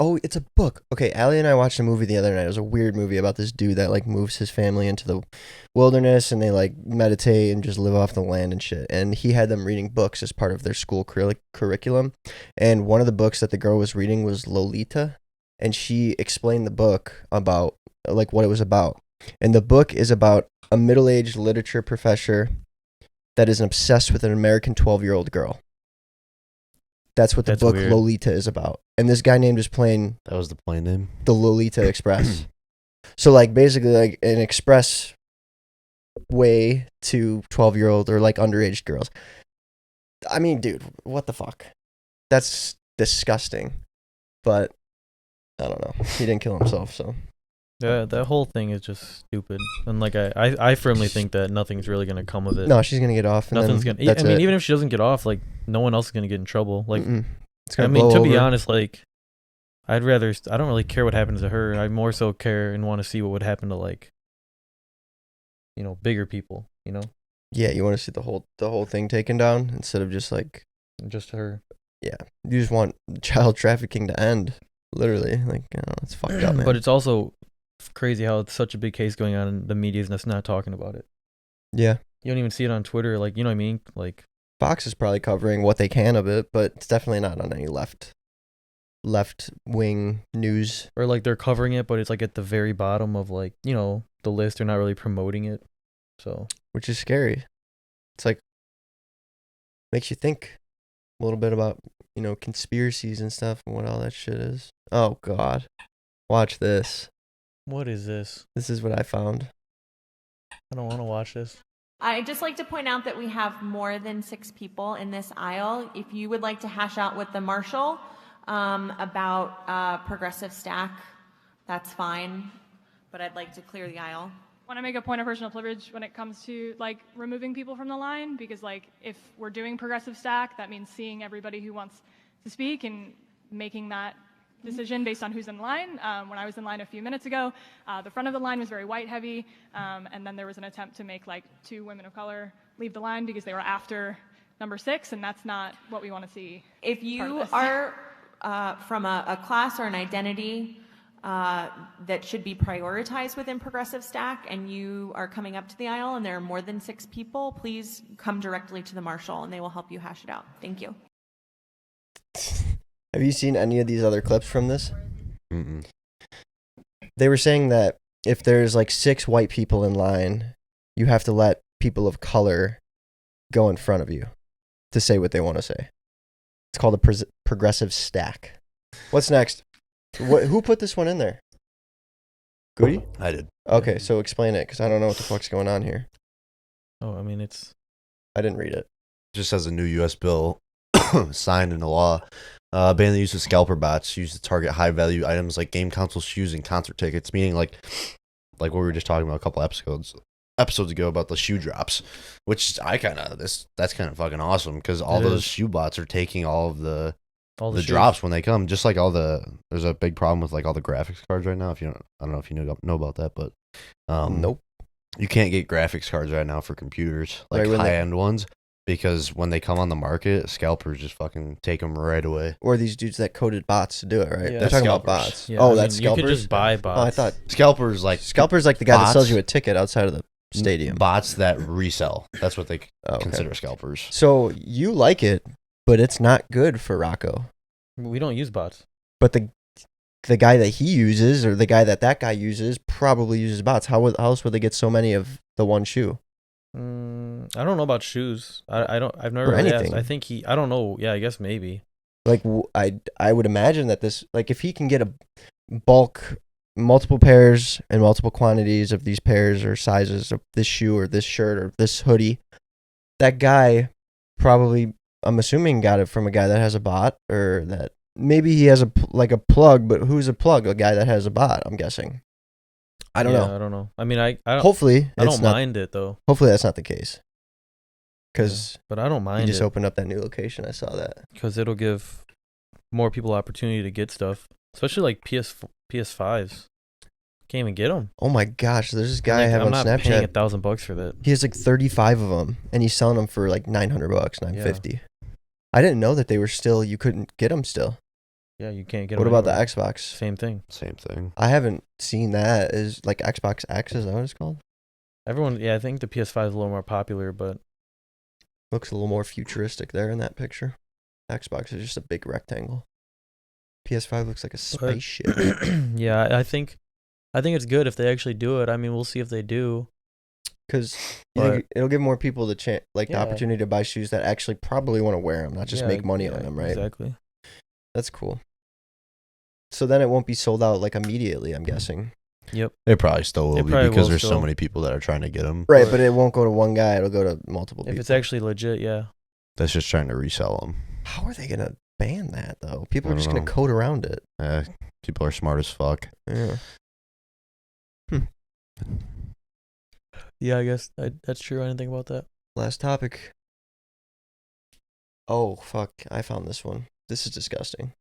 Oh, it's a book. Okay, Allie and I watched a movie the other night. It was a weird movie about this dude that like moves his family into the wilderness and they like meditate and just live off the land and shit. And he had them reading books as part of their school curriculum. And one of the books that the girl was reading was Lolita, and she explained the book about like what it was about. And the book is about a middle-aged literature professor that is obsessed with an American 12-year-old girl. That's what the book weird. Lolita is about. And this guy named his plane That was the plane name. the Lolita Express. So like basically like an express way to 12-year-old or like underage girls. I mean, dude, what the fuck? That's disgusting. But I don't know. He didn't kill himself, so. Yeah, that whole thing is just stupid. And like I firmly think that nothing's really gonna come of it. No, she's gonna get off. And Nothing's then gonna. that's I mean, it. even if she doesn't get off, like no one else is gonna get in trouble. Like, It's gonna I mean, blow to be over. honest, like, I don't really care what happens to her. I more so care and want to see what would happen to like, bigger people. Yeah, you want to see the whole thing taken down instead of just like. Just her. Yeah, you just want child trafficking to end. Literally, like, it's fucked up, man. But it's also crazy how it's such a big case going on and the media is just not talking about it. Yeah, You don't even see it on Twitter, like, you know what I mean? Like, Fox is probably covering what they can of it, but it's definitely not on any left wing news. or like they're covering it, but it's like at the very bottom of like, the list. They're not really promoting it. So, Which is scary. It's like makes you think a little bit about, conspiracies and stuff and what all that shit is. Oh god. Watch this. what is this? This is what I found. I don't want to watch this. I'd just like to point out that we have more than 6 people in this aisle. If you would like to hash out with the marshal about progressive stack, that's fine. But I'd like to clear the aisle. Want to make a point of personal privilege when it comes to like removing people from the line, because like if we're doing progressive stack, that means seeing everybody who wants to speak and making that decision based on who's in line. When I was in line a few minutes ago, the front of the line was very white heavy, and then there was an attempt to make like 2 women of color leave the line because they were after number 6, and that's not what we want to see. If you are from a class or an identity that should be prioritized within progressive stack, and you are coming up to the aisle and there are more than 6 people, please come directly to the marshal and they will help you hash it out. Thank you. Have you seen any of these other clips from this? Mm-mm. They were saying that if there's like 6 white people in line, you have to let people of color go in front of you to say what they want to say. It's called a progressive stack. What's next? Who put this one in there? Goody? I did. Okay, so explain it, because I don't know what the fuck's going on here. Oh, I mean, it's I didn't read it. Just as a new U.S. bill signed into law, ban the use of scalper bots used to target high-value items like game consoles, shoes, and concert tickets. Meaning, like what we were just talking about a couple episodes ago about the shoe drops, which that's kind of fucking awesome, because all It those is. shoe bots are taking all of the shoes. drops when they come. Just like there's a big problem with like all the graphics cards right now. I don't know if you know about that, but Nope. you can't get graphics cards right now for computers, like Right, when high end ones, because when they come on the market, scalpers just fucking take them right away. Or these dudes that coded bots to do it, right? Yeah. They're talking about Scalpers. bots. Yeah, Oh, I that's mean, you scalpers? could just buy bots. Oh, I thought Scalpers like scalper's like the guy that bots? sells you a ticket outside of the stadium. bots that resell. That's what they Oh, okay. consider scalpers. So you like it, but it's not good for Rocco. We don't use bots. But the guy that he uses, or the guy that guy uses, probably uses bots. How else would they get so many of the one shoe? I don't know about shoes. I've never Or really anything. asked. I think I don't know. Yeah, I guess maybe. Like I would imagine that this, like if he can get a bulk multiple pairs and multiple quantities of these pairs or sizes of this shoe or this shirt or this hoodie. That guy probably, I'm assuming, got it from a guy that has a bot, or that maybe he has a plug, but who's a plug? A guy that has a bot, I'm guessing. I don't know. I don't know. I mean, I don't, Hopefully, I it's don't not, mind it though. hopefully that's not the case. Because But I don't you mind just it opened up that new location. I saw that. because it'll give more people opportunity to get stuff, especially like PS5s. Can't even get them. Oh my gosh, there's this guy I have I'm on not paying Snapchat. $1,000 for that. He has like 35 of them, and he's selling them for like $900, $950. I didn't know that they were still. You couldn't get them still. Yeah, you can't get What them. about the Xbox? Same thing. Same thing. I haven't seen that. Is like Xbox X? Is that what it's called? Everyone, yeah, I think the PS5 is a little more popular, but Looks a little more futuristic there in that picture. Xbox is just a big rectangle. PS5 looks like a spaceship. yeah, I think it's good if they actually do it. I mean, we'll see if they do. Because But- it'll give more people the chance, the Yeah. opportunity to buy shoes that actually probably want to wear them, not just Yeah, make money yeah, on them, right? Exactly. That's cool. So then it won't be sold out like immediately, I'm guessing. Yep. It probably still will It be probably because will there's so still. many people that are trying to get them. Right, but it won't go to one guy. It'll go to multiple If people. it's actually legit, yeah. That's just trying to resell them. How are they going to ban that, though? People I are just don't going to know. code around it. People are smart as fuck. Yeah. Yeah, I guess that's true. I didn't think about that. Last topic. Oh, fuck. I found this one. This is disgusting.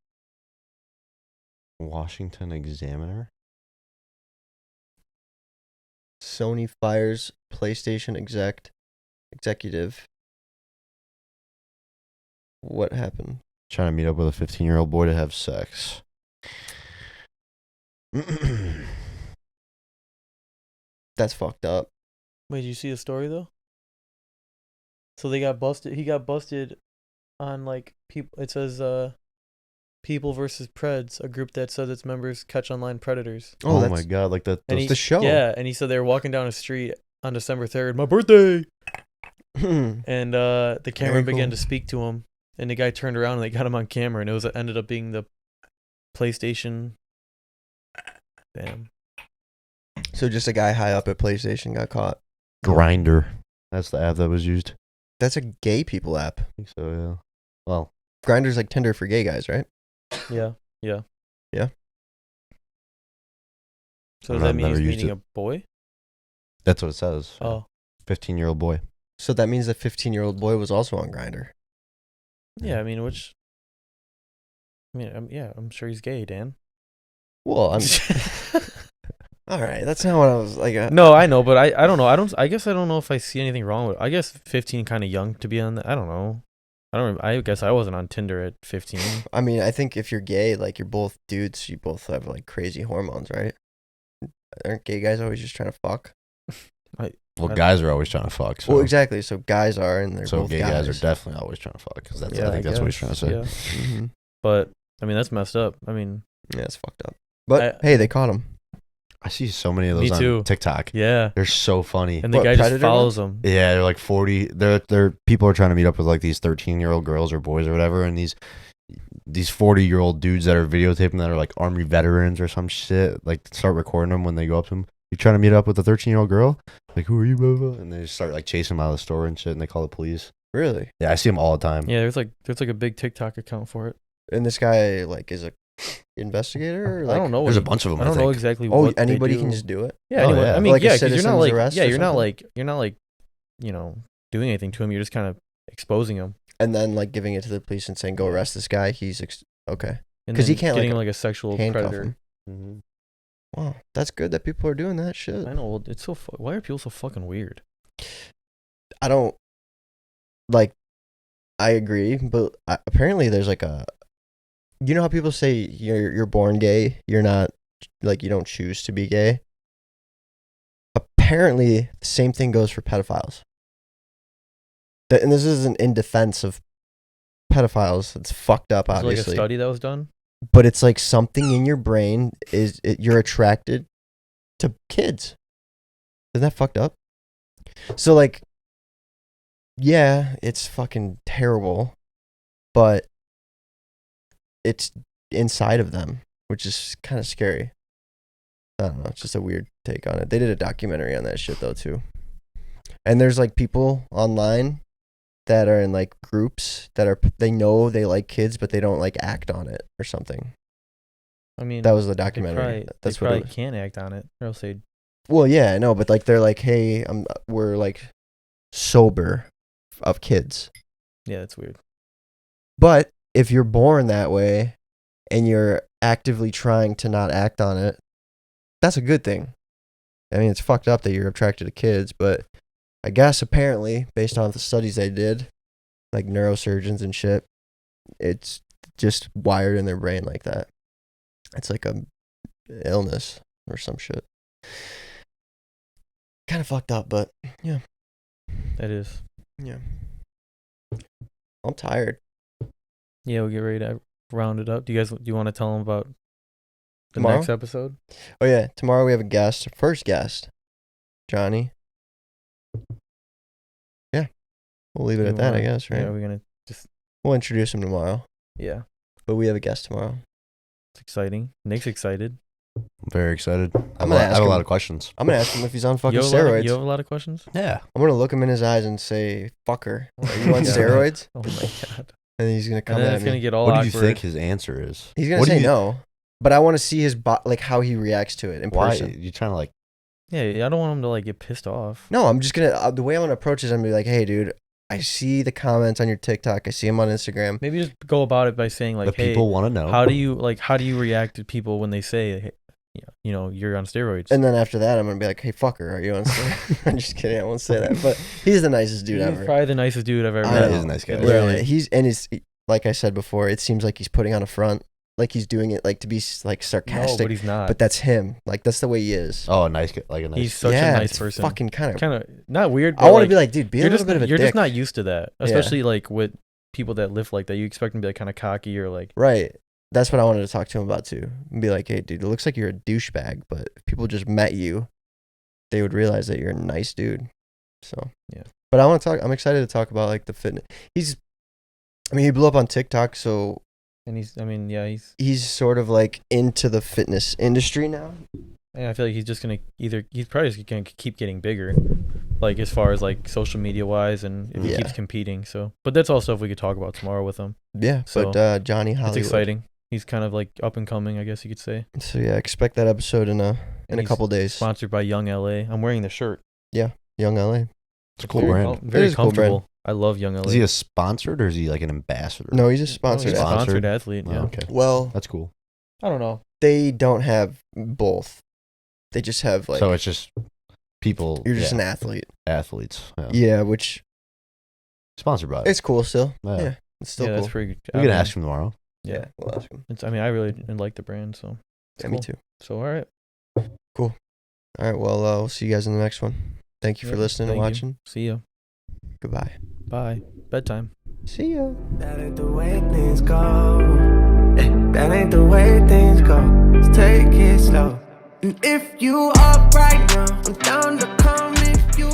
Washington Examiner. Sony fires PlayStation executive. What happened? Trying to meet up with a 15-year-old boy to have sex. That's fucked up. Wait, did you see the story though? So they got busted. He got busted on like people. It says People versus Preds, a group that says its members catch online predators. Oh, Oh that's my god, like that. And those- he- the show. Yeah, and he said they were walking down a street on December 3rd, my birthday, and the camera Very began cool. to speak to him, and the guy turned around and they got him on camera, and it ended up being the PlayStation. Damn. So just a guy high up at PlayStation got caught. Grinder. That's the app that was used. That's a gay people app. I think so, yeah. Well, Grindr's like Tinder for gay guys, right? Yeah. Yeah. So does I've that mean never he's used meeting it. a boy? that's what it says. Oh, 15-year-old boy. So that means the 15-year-old boy was also on Grindr. yeah. I mean, I'm sure he's gay, Dan. Well, I'm. All right, that's not what I was like. No, I know, but I don't know. I guess I don't know if I see anything wrong with it. I guess 15 kind of young to be on that. I don't know. I guess I wasn't on Tinder at 15. I mean, I think if you're gay, like you're both dudes, you both have like crazy hormones, right? Aren't gay guys always just trying to fuck? Well, I- guys are always trying to fuck. So, Well, exactly. So guys are, and they're so both gay guys are definitely always trying to fuck. Because that's, Yeah, I think that's what he's trying guess, to say. Yeah. Mm-hmm. But I mean, that's messed up. I mean, Yeah, it's fucked up. But hey, they caught him. I see so many of Me those too. on TikTok. yeah. They're so funny. And the What, guy just Predator follows him. Yeah, they're like 40. They're people are trying to meet up with like these 13-year-old girls or boys or whatever, and these 40-year-old dudes that are videotaping that are like army veterans or some shit. Like start recording them when they go up to them. You trying to meet up with a 13-year-old girl? Like, who are you, blah, blah? And they just start like chasing them out of the store and shit, and they call the police. Really? Yeah, I see them all the time. Yeah, there's like a big TikTok account for it. And this guy like is a investigator? Or, like, I don't know. There's a what bunch of them. I don't know think. exactly. Oh, what they anybody do. can just do it. Yeah, Oh, anyone. yeah. I mean, Like a yeah, because you're citizen's not like arrest or you're not something? like doing anything to him. You're just kind of exposing him. And then like giving it to the police and saying, "Go arrest this guy." He's okay. And 'Cause he then can't, getting like, him like a sexual Handcuff predator. him. Mhm. Wow, that's good that people are doing that shit. I know. Well, it's so. Why are people so fucking weird? I don't like. I agree, but apparently there's like a. You know how people say you're born gay, you're not like you don't choose to be gay. Apparently, the same thing goes for pedophiles. And this isn't in defense of pedophiles. It's fucked up, Is there, like a obviously. study that was done. But it's like something in your brain you're attracted to kids. Isn't that fucked up? So like, yeah, it's fucking terrible, but it's inside of them, which is kind of scary. I don't know. It's just a weird take on it. They did a documentary on that shit though too. And there's like people online that are in like groups that they know they like kids, but they don't like act on it or something. I mean, That was the they documentary. That's they what. probably can't act on it, or else they. Well, yeah, I know, but like they're like, hey, we're like sober of kids. Yeah, that's weird. But if you're born that way and you're actively trying to not act on it, that's a good thing. I mean, it's fucked up that you're attracted to kids, but I guess apparently, based on the studies they did, like neurosurgeons and shit, it's just wired in their brain like that. It's like a illness or some shit. Kind of fucked up, but yeah. That is. Yeah. I'm tired. Yeah, we'll get ready to round it up. Do you want to tell them about the Tomorrow? next episode? Oh yeah, tomorrow we have a guest, first guest, Johnny. Yeah, we'll leave it at that, I guess, right? Yeah, we're gonna just. We'll introduce him tomorrow, Yeah, but we have a guest tomorrow. it's exciting. Nick's excited. I'm very excited. gonna I ask have a him- lot of questions. I'm gonna ask him if he's on fucking You have, a lot of, steroids. you have a lot of questions? Yeah. I'm gonna look him in his eyes and say, "Fucker, are you on Yeah. steroids?" Oh my god. And he's gonna And come then at it's me. gonna get all What do awkward. you think his answer is? He's gonna What do say you- no, but I want to see his like how he reacts to it in Why? person. You trying to like? Yeah, I don't want him to like get pissed off. No, I'm just gonna the way I'm gonna approach is I'm gonna be like, "Hey, dude, I see the comments on your TikTok. I see them on Instagram. Maybe just go about it by saying like, the hey, people want to know. how do you react to people when they say, hey, you know, you're on steroids? And then after that, I'm gonna be like, "Hey, fucker, are you on steroids?" I'm just kidding. I won't say that, but he's the nicest dude He's ever. probably the nicest dude I've ever I met. know. He is a nice guy. Literally. Yeah, he's like I said before. It seems like he's putting on a front, like he's doing it like to be like No, sarcastic. but he's not. But that's him. Like that's the way he is. Oh, a nice guy, like a nice. He's such yeah, a nice it's person. fucking kind Kind of not weird. I want to be like, dude, be a you're little just bit of a you're dick. just not used to that, Yeah. especially like with people that live like that. You expect them to be like kind of cocky or like. Right. That's what I wanted to talk to him about too. And be like, hey, dude, it looks like you're a douchebag, but if people just met you, they would realize that you're a nice dude. So Yeah. But I want to talk. I'm excited to talk about like the fitness. He blew up on TikTok, so And he's sort of like into the fitness industry now. and I feel like he's just gonna he's probably just gonna keep getting bigger, like as far as like social media wise, and if he Yeah. keeps competing. So, but that's all stuff we could talk about tomorrow with him. Yeah. So, But Johnny Hollywood. It's exciting. He's kind of like up and coming, I guess you could say. So yeah, expect that episode in a And he's couple days. Sponsored by Young LA. I'm wearing the shirt. Young LA. It's a cool Very, brand. very It is a cool brand. comfortable. I love Young LA. Is he a sponsored or is he like an ambassador? No, he's a Oh, sponsored. he's a athlete. sponsored athlete. Oh, Yeah. okay. Well, That's cool. I don't know. they don't have both. They just have like So it's just people. you're just yeah, an athlete. athletes. Yeah. Yeah, which Sponsored by. it's cool still. Yeah. Yeah, it's still yeah, cool. that's pretty good. We can ask him tomorrow. Yeah. we'll ask him. I mean, I really like the brand, so. it's Yeah, me cool. too. So, all right. All right, well, we'll see you guys in the next one. Thank you for Yeah, listening and thank you. watching. See ya. Goodbye. Bye. Bedtime. See ya. That ain't the way things go. That ain't the way things go. Let's take it slow. And if you up right now, I'm down to come if you